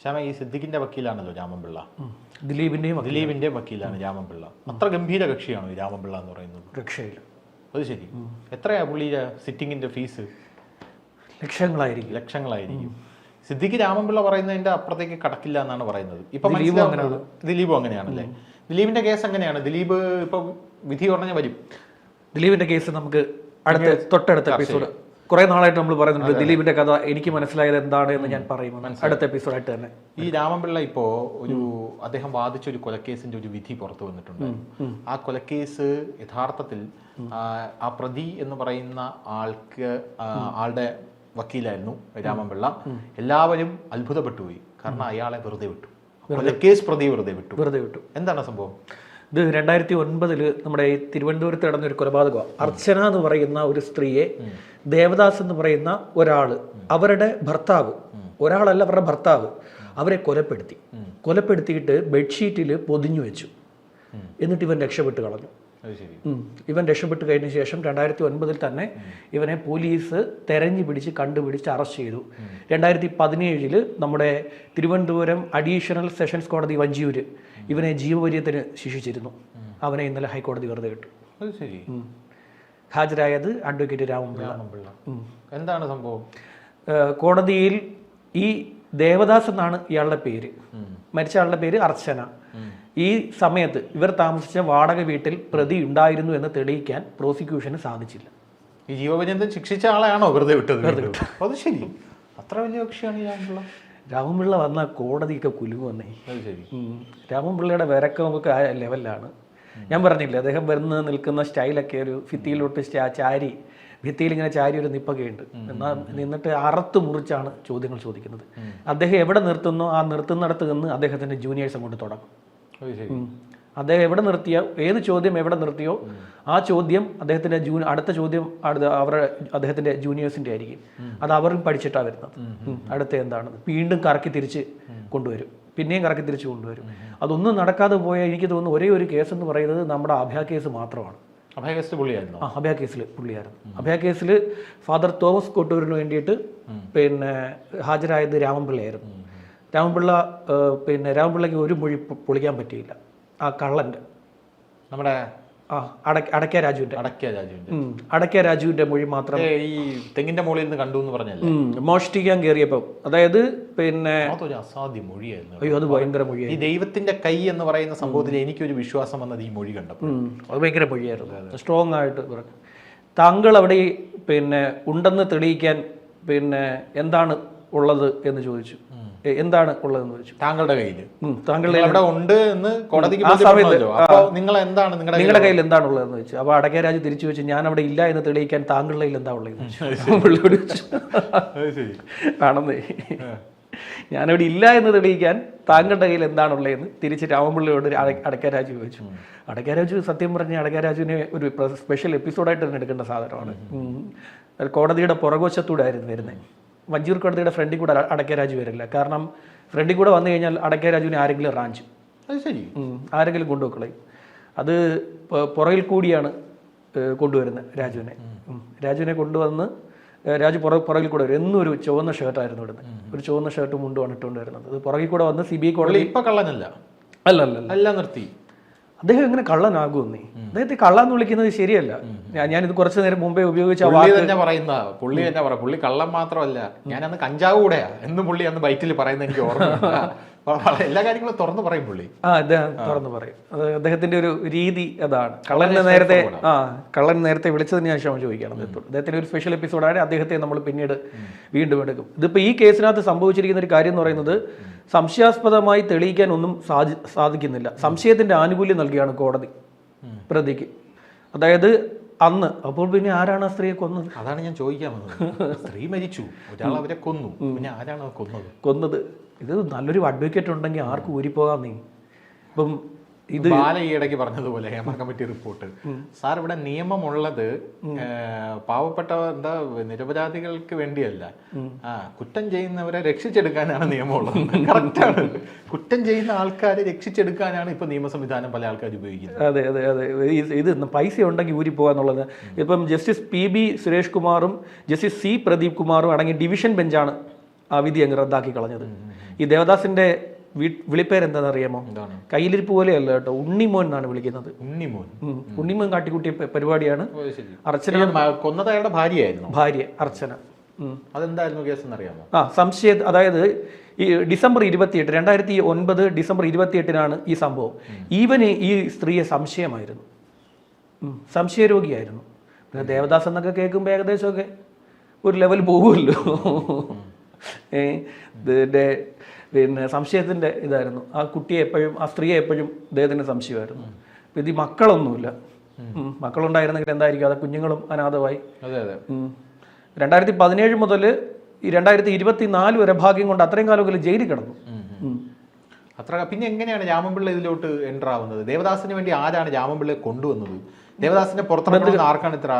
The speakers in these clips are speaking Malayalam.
ശ്യാമ, ഈ സിദ്ദിഖിന്റെ വക്കീലാണല്ലോ രാമൻപിള്ള, ദിലീപിന്റെ വക്കീലാണ് രാമൻപിള്ള. അത്ര ഗംഭീര കക്ഷിയാണോ ഈ രാമൻപിള്ള എന്ന് പറയുന്നത്? രക്ഷയില്ല. അത് ശരി. എത്രയാ പുള്ളിയുടെ സിറ്റിങ്ങിന്റെ ഫീസ്? ലക്ഷങ്ങളായിരിക്കും. സിദ്ദിഖ് രാമൻപിള്ള പറയുന്നതിന്റെ അപ്പുറത്തേക്ക് കടക്കില്ല എന്നാണ് പറയുന്നത്. ഇപ്പൊ ദിലീപും അങ്ങനെയാണല്ലേ? ദിലീപിന്റെ കേസ് എങ്ങനെയാണ്? ദിലീപ് ഇപ്പൊ വിധി പറഞ്ഞ വരും. ദിലീപിന്റെ കേസ് നമുക്ക് തൊട്ടടുത്ത എപ്പിസോഡ്, കുറെ നാളായിട്ട് നമ്മൾ പറയുന്നുണ്ട് ദിലീപിന്റെ കഥ എനിക്ക് മനസ്സിലായത് എന്താണ് എന്ന് ഞാൻ പറയും അടുത്ത എപ്പിസോഡായിട്ട് തന്നെ. ഈ രാമൻപിള്ള ഇപ്പോ അദ്ദേഹം വാദിച്ച ഒരു കൊലക്കേസിന്റെ ഒരു വിധി പുറത്തു വന്നിട്ടുണ്ട്. ആ കൊലക്കേസ് യഥാർത്ഥത്തിൽ ആ പ്രതി എന്ന് പറയുന്ന ആളുടെ വക്കീലായിരുന്നു രാമൻപിള്ള. എല്ലാവരും അത്ഭുതപ്പെട്ടുപോയി. കാരണം അയാളെ വെറുതെ വിട്ടു. കൊലക്കേസ് പ്രതി വെറുതെ വിട്ടു. എന്താണ് സംഭവം? ഇത് 2009 നമ്മുടെ ഈ തിരുവനന്തപുരത്ത് നടന്ന ഒരു കൊലപാതകമാണ്. അർച്ചന എന്ന് പറയുന്ന ഒരു സ്ത്രീയെ ദേവദാസ് എന്ന് പറയുന്ന ഒരാള്, അവരുടെ ഭർത്താവ്, ഒരാളല്ല അവരുടെ ഭർത്താവ്, അവരെ കൊലപ്പെടുത്തിയിട്ട് ബെഡ്ഷീറ്റിൽ പൊതിഞ്ഞു വെച്ചു. എന്നിട്ട് ഇവൻ രക്ഷപ്പെട്ട് കളഞ്ഞു. ഇവൻ രക്ഷപ്പെട്ട് കഴിഞ്ഞ ശേഷം 2009 തന്നെ ഇവനെ പോലീസ് തെരഞ്ഞു പിടിച്ച് കണ്ടുപിടിച്ച് അറസ്റ്റ് ചെയ്തു. 2017 നമ്മുടെ തിരുവനന്തപുരം അഡീഷണൽ സെഷൻസ് കോടതി വഞ്ചിയൂര് ഇവനെ ജീവപര്യത്തിന് ശിക്ഷിച്ചിരുന്നു. അവനെ ഇന്നലെ ഹൈക്കോടതി വെറുതെ വിട്ടു. ഹാജരായത് അഡ്വക്കേറ്റ് രാമൻപിള്ള. എന്താണ് സംഭവം? കോടതിയിൽ ഈ ദേവദാസ് എന്നാണ് ഇയാളുടെ പേര്, മരിച്ച ആളുടെ പേര് അർച്ചന. ഈ സമയത്ത് ഇവർ താമസിച്ച വാടക വീട്ടിൽ പ്രതി ഉണ്ടായിരുന്നു എന്ന് തെളിയിക്കാൻ പ്രോസിക്യൂഷന് സാധിച്ചില്ല. ഈ ജീവപര്യന്തം ശിക്ഷിച്ച ആളെയാണോ വെറുതെ വിട്ടത്? അത് ശരി. അത്ര വലിയ കക്ഷിയാണ് രാമൻപിള്ള വന്ന കോടതിയൊക്കെ കുലുങ്ങു വന്നേ. രാമൻപിള്ളയുടെ വിരക്കമൊക്കെ ആ ലെവലിലാണ്. ഞാൻ പറഞ്ഞില്ലേ, അദ്ദേഹം വരുന്ന നിൽക്കുന്ന സ്റ്റൈലൊക്കെ ഒരു ഭിത്തിയിലോട്ട് ചാരി, ഭിത്തിയിൽ ഇങ്ങനെ ചാരി ഒരു നിപ്പൊക്കെ ഉണ്ട്. എന്നാൽ നിന്നിട്ട് അറുത്ത് മുറിച്ചാണ് ചോദ്യങ്ങൾ ചോദിക്കുന്നത്. അദ്ദേഹം എവിടെ നിർത്തുന്നോ ആ നിർത്തുന്നിടത്ത് നിന്ന് അദ്ദേഹത്തിന്റെ ജൂനിയേഴ്സ് അങ്ങോട്ട് തുടങ്ങും. അദ്ദേഹം എവിടെ നിർത്തിയോ, ഏത് ചോദ്യം എവിടെ നിർത്തിയോ ആ ചോദ്യം അദ്ദേഹത്തിന്റെ അടുത്ത ചോദ്യം അദ്ദേഹത്തിന്റെ ജൂനിയേഴ്സിന്റെ ആയിരിക്കും. അത് അവരും പഠിച്ചിട്ടാണ് വരുന്നത്. അടുത്ത എന്താണെന്ന് വീണ്ടും കറക്കി തിരിച്ച് കൊണ്ടുവരും, പിന്നെയും കറക്കി തിരിച്ച് കൊണ്ടുവരും. അതൊന്നും നടക്കാതെ പോയാൽ എനിക്ക് തോന്നുന്നു ഒരേ ഒരു കേസ് എന്ന് പറയുന്നത് നമ്മുടെ അഭയ കേസ് മാത്രമാണ്. അഭയ കേസിൽ പുള്ളിയായിരുന്നു. അഭയ കേസിൽ ഫാദർ തോമസ് കൊട്ടൂരിന് വേണ്ടിയിട്ട് ഹാജരായത് രാമൻപിള്ളയായിരുന്നു. രാമൻപിള്ളയ്ക്ക് ഒരു മൊഴി പൊളിക്കാൻ പറ്റിയില്ല. ആ കള്ളന്റെ നമ്മുടെ അടക്ക രാജുവിന്റെ മൊഴി മാത്രം ഈ തെങ്ങിന്റെ മുകളിൽ നിന്ന് കണ്ടു എന്ന് പറഞ്ഞല്ലേ, മോഷ്ടിക്കാൻ കയറിയപ്പം. അതായത് അസാധ്യ മൊഴിയായിരുന്നു. അയ്യോ, അത് ഭയങ്കര മൊഴിയായി. ഈ ദൈവത്തിന്റെ കൈ എന്ന് പറയുന്ന സംഭവത്തിൽ എനിക്കൊരു വിശ്വാസം വന്നത് ഈ മൊഴി കണ്ടപ്പോൾ. അത് ഭയങ്കര മൊഴിയായിരുന്നു, സ്ട്രോങ് ആയിട്ട് പറഞ്ഞു. താങ്കൾ അവിടെ ഉണ്ടെന്ന് തെളിയിക്കാൻ എന്താണ് ഉള്ളത് എന്ന് ചോദിച്ചു. എന്താണ് ഉള്ളതെന്ന് ചോദിച്ചു. താങ്കളുടെ കയ്യിൽ ഉണ്ട് എന്ന് കോടതിക്ക് നിങ്ങളുടെ കയ്യിൽ എന്താണ് ഉള്ളതെന്ന് ചോദിച്ചു. അപ്പൊ അടക്കരാജ് തിരിച്ചു വെച്ചു, ഞാൻ അവിടെ ഇല്ല എന്ന് തെളിയിക്കാൻ താങ്കളുടെ കയ്യിൽ എന്താ ഉള്ളതെന്ന് ചോദിച്ചു. ആണെന്നേ, ഞാനവിടെ ഇല്ല എന്ന് തെളിയിക്കാൻ താങ്കളുടെ കയ്യിൽ എന്താണുള്ളതെന്ന് തിരിച്ച് രാമൻപിള്ളയോട് അടക്കരാജ് ചോദിച്ചു. അടക്കരാജു സത്യം പറഞ്ഞ അടക്കരാജുവിനെ ഒരു സ്പെഷ്യൽ എപ്പിസോഡായിട്ട് തന്നെ എടുക്കേണ്ട സാധനമാണ്. കോടതിയുടെ പുറകോശത്തൂടെ ആയിരുന്നു വരുന്നത്. വഞ്ചൂർ കോടതിയുടെ ഫ്രണ്ടിൽ കൂടെ അടക്കരാജു വരില്ല. കാരണം ഫ്രണ്ടിൽ കൂടെ വന്നു കഴിഞ്ഞാൽ അടക്കരാജുവിനെ ആരെങ്കിലും റാഞ്ചും, ആരെങ്കിലും കൊണ്ടുപോക്കളയും. അത് പുറകിൽ കൂടിയാണ് കൊണ്ടുവരുന്നത് രാജുവിനെ കൊണ്ടുവന്ന് രാജു പുറകിൽ കൂടെ വരും. എന്നും ഒരു ചുവന്ന ഷർട്ടായിരുന്നു ഇടുന്നത്. ഒരു ചുവന്ന ഷർട്ടും മുണ്ടുമാണ് ഇട്ടുകൊണ്ട് വരുന്നത്. അത് പുറകിൽ കൂടെ വന്ന് CBI കോടതി അല്ല നിർത്തി. അദ്ദേഹം എങ്ങനെ കള്ളനാകുമെന്നേ? അദ്ദേഹത്തെ കള്ളാന്ന് വിളിക്കുന്നത് ശരിയല്ല. ഞാനിത് കുറച്ചു നേരം മുമ്പേ ഉപയോഗിച്ച പുള്ളി കള്ളം മാത്രമല്ല, ഞാനന്ന് കഞ്ചാവ് കൂടെയാ എന്നും പുള്ളി അന്ന് ബൈറ്റിൽ പറയുന്നത് എനിക്ക് ഓർമ്മ. എല്ലാ കാര്യങ്ങളും തുറന്നു പറയും പുള്ളി. അദ്ദേഹം തുറന്നു പറയും. അദ്ദേഹത്തിന്റെ ഒരു രീതി അതാണ്. കള്ളൻ നേരത്തെ വിളിച്ചതിന് ഞാൻ ക്ഷമ ചോദിക്കണം. അദ്ദേഹത്തിന്റെ ഒരു സ്പെഷ്യൽ എപ്പിസോഡാണ്. അദ്ദേഹത്തെ നമ്മൾ പിന്നീട് വീണ്ടും എടുക്കും. ഇതിപ്പോ ഈ കേസിനകത്ത് സംഭവിച്ചിരിക്കുന്ന ഒരു കാര്യം എന്ന് പറയുന്നത്, സംശയാസ്പദമായി തെളിയിക്കാൻ ഒന്നും സാധിക്കുന്നില്ല. സംശയത്തിന്റെ ആനുകൂല്യം നൽകിയാണ് കോടതി പ്രതിക്ക്. അതായത് അന്ന് അപ്പോൾ പിന്നെ ആരാണ് ആ സ്ത്രീയെ കൊന്നത്? അതാണ് ഞാൻ ചോദിക്കാൻ വന്നത്. സ്ത്രീ മരിച്ചു, ഒരാൾ അവരെ കൊന്നു, പിന്നെ ആരാണ് കൊന്നത്? ഇത് നല്ലൊരു അഡ്വക്കേറ്റ് ഉണ്ടെങ്കിൽ ആർക്കും ഊരിപ്പോകാൻ നീ. ഇപ്പം ഇത് ഈ ഇടയ്ക്ക് പറഞ്ഞതുപോലെ ഹേമ കമ്മിറ്റി റിപ്പോർട്ട് സാർ, ഇവിടെ നിയമമുള്ളത് പാവപ്പെട്ട നിരപരാധികൾക്ക് വേണ്ടിയല്ല, കുറ്റം ചെയ്യുന്നവരെ രക്ഷിച്ചെടുക്കാനാണ് നിയമമുള്ളത്. കറക്റ്റാണ്. കുറ്റം ചെയ്യുന്ന ആൾക്കാരെ രക്ഷിച്ചെടുക്കാനാണ് ഇപ്പൊ നിയമ സംവിധാനം പല ആൾക്കാർ ഉപയോഗിക്കുന്നത്. അതെ അതെ അതെ. ഇത് പൈസ ഉണ്ടെങ്കിൽ ഊരി പോകാന്നുള്ളത്. ഇപ്പം ജസ്റ്റിസ് PB സുരേഷ് കുമാറും ജസ്റ്റിസ് C പ്രദീപ് കുമാറും അടങ്ങിയ ഡിവിഷൻ ബെഞ്ചാണ് ആ വിധി അങ്ങ് റദ്ദാക്കി കളഞ്ഞത്. ഈ ദേവദാസിന്റെ വിളിപ്പേരെന്താണെന്ന് അറിയാമോ? കയ്യിലിരിപ്പ് പോലെയല്ല കേട്ടോ, ഉണ്ണിമോൻ എന്നാണ് വിളിക്കുന്നത്. ഉണ്ണിമോൻ കാട്ടിക്കൂട്ടിയ പരിപാടിയാണ്. അർച്ചന കൊന്നത് അയാളുടെ ഭാര്യ അർച്ചന. അതെന്തായിരുന്നു കേസ് എന്നറിയാമോ? സംശയം, അതായത് ഈ ഡിസംബർ 28, 2009 ഡിസംബർ 28 ഈ സംഭവം. ഈവന് ഈ സ്ത്രീയെ സംശയമായിരുന്നു, സംശയരോഗിയായിരുന്നു. പിന്നെ ദേവദാസ് എന്നൊക്കെ കേൾക്കുമ്പോൾ ഏകദേശമൊക്കെ ഒരു ലെവൽ പോകുമല്ലോ. ഇതിൻ്റെ പിന്നെ സംശയത്തിൻ്റെ ഇതായിരുന്നു. ആ കുട്ടിയെ എപ്പോഴും, ആ സ്ത്രീയെ എപ്പോഴും അദ്ദേഹത്തിന് സംശയമായിരുന്നു. ഇത് ഈ മക്കളൊന്നുമില്ല, മക്കളുണ്ടായിരുന്നെങ്കിൽ എന്തായിരിക്കും, അത് കുഞ്ഞുങ്ങളും അനാഥമായി. 2017 മുതൽ ഈ 2024 വരെ ഭാഗ്യം കൊണ്ട് അത്രയും കാലമൊക്കെ ജയിലിൽ കിടന്നു. അത്ര. പിന്നെ എങ്ങനെയാണ് രാമൻപിള്ള ഇതിലോട്ട് എൻ്റർ ആവുന്നത്? ദേവദാസിന് വേണ്ടി ആരാണ് രാമൻപിള്ളയെ കൊണ്ടുവന്നത്? ദേവദാസിന്റെ പുറത്തിറങ്ങുന്ന ആർക്കാണ് ഇത്ര?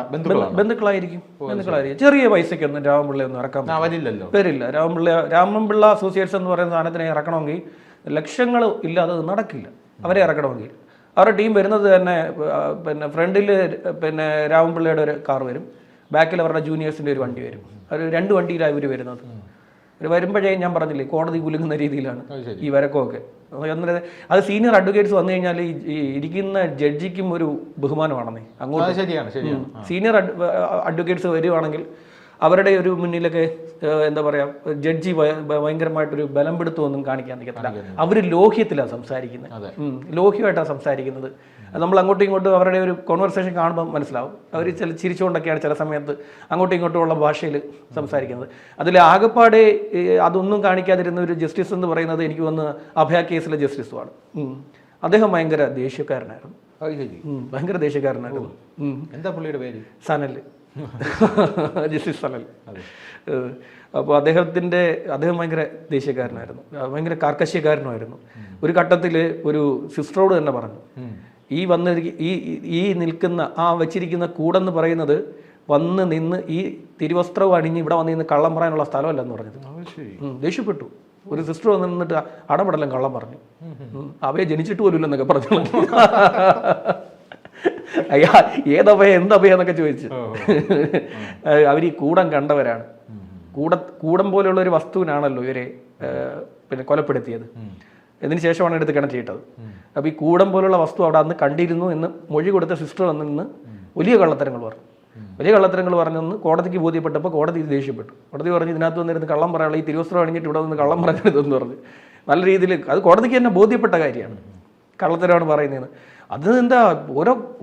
ബന്ധുക്കളായിരിക്കും. ചെറിയ പൈസയ്ക്കൊന്നും രാമൻപിള്ളയൊന്നും ഇറക്കാൻ വരില്ല. രാമൻപിള്ള അസോസിയേറ്റ്സ് എന്ന് പറയുന്ന സാധനത്തിനെ ഇറക്കണമെങ്കിൽ ലക്ഷങ്ങൾ ഇല്ലാതെ നടക്കില്ല. അവരെ ഇറക്കണമെങ്കിൽ അവരുടെ ടീം വരുന്നത് തന്നെ പിന്നെ ഫ്രണ്ടിൽ പിന്നെ രാമൻപിള്ളയുടെ ഒരു കാർ വരും, ബാക്കിൽ അവരുടെ ജൂനിയേഴ്സിൻ്റെ ഒരു വണ്ടി വരും. ഒരു 2 വണ്ടിയിലാണ് ഇവർ വരുന്നത്. വരുമ്പോഴേ ഞാൻ പറഞ്ഞില്ലേ, കോടതി കുലുങ്ങുന്ന രീതിയിലാണ് ഈ വരക്കമൊക്കെ. അത് സീനിയർ അഡ്വക്കേറ്റ്സ് വന്നു കഴിഞ്ഞാൽ ഈ ഇരിക്കുന്ന ജഡ്ജിക്കും ഒരു ബഹുമാനമാണെന്നേ. അങ്ങോട്ട് സീനിയർ അഡ്വക്കേറ്റ്സ് വരുവാണെങ്കിൽ അവരുടെ ഒരു മുന്നിലൊക്കെ എന്താ പറയുക, ജഡ്ജി ഭയങ്കരമായിട്ടൊരു ബലം പിടുത്തമൊന്നും കാണിക്കാൻ നിൽക്കത്തില്ല. അവർ ലോഹ്യത്തിലാണ് സംസാരിക്കുന്നത്, ലോഹ്യമായിട്ടാണ് സംസാരിക്കുന്നത്. നമ്മൾ അങ്ങോട്ടും ഇങ്ങോട്ടും അവരുടെ ഒരു കോൺവെർസേഷൻ കാണുമ്പോൾ മനസ്സിലാവും. അവർ ചിരിച്ചുകൊണ്ടൊക്കെയാണ് ചില സമയത്ത് അങ്ങോട്ടും ഇങ്ങോട്ടുമുള്ള ഭാഷയിൽ സംസാരിക്കുന്നത്. അതിൽ ആകെപ്പാടെ അതൊന്നും കാണിക്കാതിരുന്ന ഒരു ജസ്റ്റിസ് എന്ന് പറയുന്നത് എനിക്ക് വന്ന് അഭയ കേസിലെ ജസ്റ്റിസുമാണ്. അദ്ദേഹം ഭയങ്കര ദേഷ്യക്കാരനായിരുന്നു, ഭയങ്കര ദേഷ്യക്കാരനായിരുന്നു. എന്താ പുള്ളിയുടെ പേര്? സനൽ, ജസ്റ്റിസ് സനൽ. അപ്പോൾ അദ്ദേഹം ഭയങ്കര ദേഷ്യക്കാരനായിരുന്നു, ഭയങ്കര കാർക്കശ്യക്കാരനുമായിരുന്നു. ഒരു ഘട്ടത്തിൽ ഒരു സിസ്റ്ററോട് തന്നെ പറഞ്ഞു, ഈ നിൽക്കുന്ന ആ വെച്ചിരിക്കുന്ന കൂടെന്ന് പറയുന്നത് വന്ന് നിന്ന് ഈ തിരുവസ്ത്രവും അണിഞ്ഞ് ഇവിടെ വന്ന് നിന്ന് കള്ളം പറയാനുള്ള സ്ഥലമല്ലെന്ന് പറഞ്ഞത്. ദേഷ്യപ്പെട്ടു. ഒരു സിസ്റ്റർ വന്ന് നിന്നിട്ട് അടപടലം കള്ളം പറഞ്ഞു, അവയെ ജനിച്ചിട്ട് പോലും എന്നൊക്കെ പറഞ്ഞു. അയ്യാ ഏതഭയ എന്തഭയ എന്നൊക്കെ ചോദിച്ചു. അവർ ഈ കൂടം കണ്ടവരാണ്. കൂടം പോലെയുള്ള ഒരു വസ്തുവിനാണല്ലോ ഇവരെ പിന്നെ കൊലപ്പെടുത്തിയത്. ഇതിന് ശേഷമാണ് എടുത്ത് കിണറ്റിയിട്ടത്. അപ്പോൾ ഈ കൂടം പോലുള്ള വസ്തു അവിടെ അന്ന് കണ്ടിരുന്നു എന്ന് മൊഴി കൊടുത്ത സിസ്റ്റർ വന്ന് നിന്ന് വലിയ കള്ളത്തരങ്ങൾ പറഞ്ഞെന്ന് കോടതിക്ക് ബോധ്യപ്പെട്ടപ്പോൾ കോടതി ദേഷ്യപ്പെട്ടു. കോടതി പറഞ്ഞു, ഇതിനകത്ത് വന്നിരുന്ന് കള്ളം പറയാനുള്ള ഈ തിരുവസ്ത്രം അണിഞ്ഞിട്ട് ഇവിടെ വന്ന് കള്ളം പറയരുതെന്ന് പറഞ്ഞു. നല്ല രീതിയിൽ അത് കോടതിക്ക് തന്നെ ബോധ്യപ്പെട്ട കാര്യമാണ്, കള്ളത്തരമാണ് പറയുന്നതെന്ന്. അത് എന്താ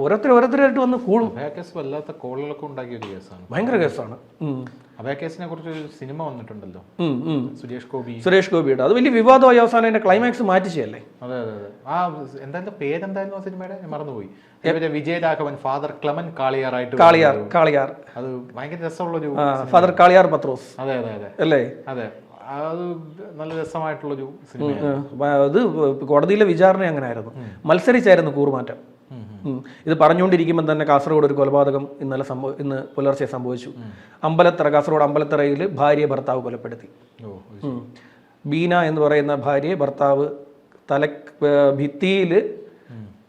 ഓരോരുത്തരായിട്ട് വന്ന് കൂടും. വല്ലാത്ത കോളുകളൊക്കെ ഉണ്ടാക്കിയ ഒരു കേസാണ്, ഭയങ്കര കേസാണ്. അഭയ കേസിനെ കുറിച്ച് ഒരു സിനിമ വന്നിട്ടുണ്ടല്ലോ, സുരേഷ് ഗോപിയുടെ. അത് വലിയ വിവാദമായി അവസാനം അതിന്റെ ക്ലൈമാക്സ് മാറ്റിച്ചല്ലേ. അതെ. ആ എന്തായാലും പേരെന്തായിരുന്നു ആ സിനിമയുടെ? മറന്നുപോയി. വിജയരാഘവൻ ഫാദർ ക്ലെമൻ കാളിയാറായിട്ട്. കാളിയാർ അത് ഭയങ്കര രസമുള്ളൊരു ഫാദർ കാളിയാർ പത്രോസ്. അതെ അല്ലേ? അതെ, അത് നല്ല രസമായിട്ടുള്ളൊരു സിനിമയാണ്. അത് കോടതിയിലെ വിചാരണ അങ്ങനെ ആയിരുന്നു, മത്സരിച്ചായിരുന്നു കൂറുമാറ്റം. ഇത് പറഞ്ഞുകൊണ്ടിരിക്കുമ്പോൾ തന്നെ കാസർഗോഡ് ഒരു കൊലപാതകം ഇന്ന് പുലർച്ചെ സംഭവിച്ചു. കാസർഗോഡ് അമ്പലത്തറയിൽ ഭാര്യയെ ഭർത്താവ് കൊലപ്പെടുത്തി. ബീന എന്ന് പറയുന്ന ഭാര്യയെ ഭർത്താവ് ഭിത്തിയിൽ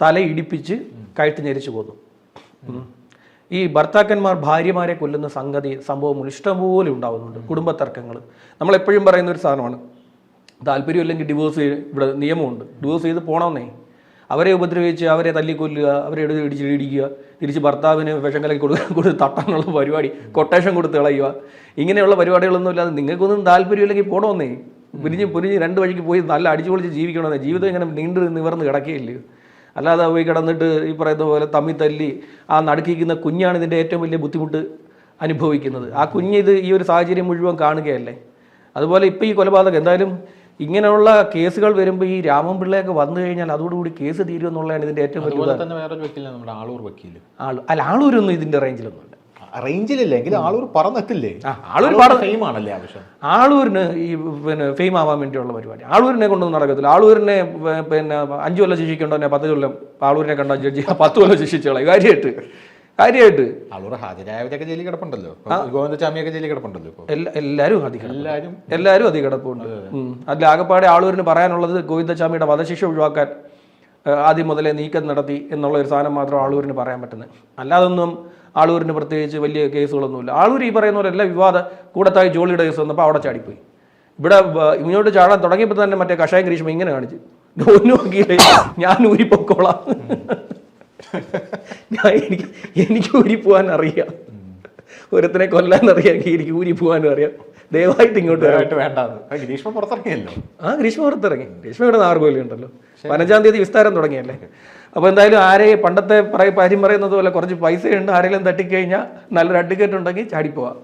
തല ഇടിപ്പിച്ച് കഴുത്ത് ഞെരിച്ചു പോന്നു. ഈ ഭർത്താക്കന്മാർ ഭാര്യമാരെ കൊല്ലുന്ന സംഭവം ഇഷ്ടംപോലെ ഉണ്ടാകുന്നുണ്ട്. കുടുംബത്തർക്കങ്ങൾ നമ്മളെപ്പോഴും പറയുന്ന ഒരു സാധനമാണ്. താല്പര്യമില്ലെങ്കിൽ ഡിവോഴ്സ് ഇവിടെ നിയമമുണ്ട്, ഡിവോഴ്സ് ചെയ്ത് പോകണമെന്നേ. അവരെ ഉപദ്രവിച്ച് അവരെ തല്ലിക്കൊല്ലുക, അവരെ ഇടിക്കുക, തിരിച്ച് ഭർത്താവിന് വിഷം കലക്കി കൊടുത്ത് തട്ടാനുള്ള പരിപാടി, കൊട്ടേഷൻ കൊടുത്ത് കളയുക, ഇങ്ങനെയുള്ള പരിപാടികളൊന്നും ഇല്ലാതെ നിങ്ങൾക്കൊന്നും താല്പര്യമില്ലെങ്കിൽ പോകണമെന്നേ. പുരിഞ്ഞ് 2 വഴിക്ക് പോയി നല്ല അടിച്ചു പൊളിച്ച് ജീവിക്കണമെന്നേ. ജീവിതം ഇങ്ങനെ നീണ്ടു നിവർന്ന് കിടക്കുകയില്ലേ. അല്ലാതെ പോയി കിടന്നിട്ട് ഈ പറയുന്ന പോലെ തമ്മി തല്ലി ആ നടുക്കിക്കുന്ന കുഞ്ഞാണ് ഇതിൻ്റെ ഏറ്റവും വലിയ ബുദ്ധിമുട്ട് അനുഭവിക്കുന്നത്. ആ കുഞ്ഞ് ഈ ഒരു സാഹചര്യം മുഴുവൻ കാണുകയല്ലേ. അതുപോലെ ഇപ്പോൾ ഈ കൊലപാതകം എന്തായാലും ഇങ്ങനെയുള്ള കേസുകൾ വരുമ്പോൾ ഈ രാമൻപിള്ളയൊക്കെ വന്നു കഴിഞ്ഞാൽ അതോടുകൂടി കേസ് തീരുമെന്നുള്ളതാണ് ഇതിൻ്റെ ഏറ്റവും വലിയ. ആളൂരൊന്നും ഇതിൻ്റെ റേഞ്ചിലൊന്നുമില്ല. റേഞ്ചിലില്ലെങ്കിൽ ആളൂർ പറന്നെത്തില്ലേ. ആളൂരിന് ഈ പിന്നെ ഫെയിം ആവാൻ വേണ്ടിയുള്ള പരിപാടി ആളൂരിനെ കൊണ്ടൊന്നും നടക്കത്തില്ല. ആളൂരിനെ പിന്നെ 5 കൊല്ലം ശിക്ഷിക്കണ്ടോ 10 കൊല്ലം ആളൂരിനെ കണ്ട ജഡ്ജി 10 കൊല്ലം ശിക്ഷിച്ചോളാം. കാര്യമായിട്ട് ആളൂർ ഹാജരായവരൊക്കെ ജയിലിൽ കിടപ്പുണ്ടല്ലോ, ഗോവിന്ദചാമിയൊക്കെ ജയിലിൽ കിടപ്പുണ്ടല്ലോ. എല്ലാവരും അതി കിടപ്പുണ്ട്. അതിൽ ആകെപ്പാടെ ആളൂരിന് പറയാനുള്ളത് ഗോവിന്ദചാമിയുടെ വധശിക്ഷ ഒഴിവാക്കാൻ ആദ്യം മുതലേ നീക്കം നടത്തി എന്നുള്ള ഒരു സാധനം മാത്രം ആളൂരിന് പറയാൻ പറ്റുന്നത്. അല്ലാതൊന്നും ആളൂരിന് പ്രത്യേകിച്ച് വലിയ കേസുകളൊന്നുമില്ല. ആളൂർ ഈ പറയുന്ന പോലെ എല്ലാ വിവാദ കൂടത്തായി ജോളിയുടെ കേസ് വന്നപ്പോൾ അവിടെ ചാടിപ്പോയി. ഇവിടെ ഇങ്ങോട്ട് ചാടാൻ തുടങ്ങിയപ്പോൾ തന്നെ മറ്റേ കഷായം ഗ്രീഷ്മ ഇങ്ങനെ കാണിച്ചു, നോക്കിയില്ലേ ഞാൻ ഊരിപ്പൊക്കോളാം, എനിക്ക് ഊരി പോകാൻ അറിയാം, ഒരുത്തനെ കൊല്ലാൻ അറിയാമെങ്കിൽ എനിക്ക് ഊരി പോകാനും അറിയാം, ദയവായിട്ട് ഇങ്ങോട്ട് വേണ്ട. ഗ്രീഷ്മ പുറത്തിറങ്ങിയല്ലോ. ഗ്രീഷ്മ പുറത്തിറങ്ങി. ഗ്രീഷ്മ ഇവിടെ 6 കൊല്ലം ഉണ്ടല്ലോ, 15-ാം തീയതി വിസ്താരം തുടങ്ങിയല്ലേ. അപ്പോൾ എന്തായാലും പണ്ടത്തെ കാര്യം പറയുന്നത് പോലെ കുറച്ച് പൈസയുണ്ട്, ആരെങ്കിലും തട്ടിക്കഴിഞ്ഞാൽ നല്ലൊരു അഡ്വക്കേറ്റ് ഉണ്ടെങ്കിൽ ചാടിപ്പോവാം.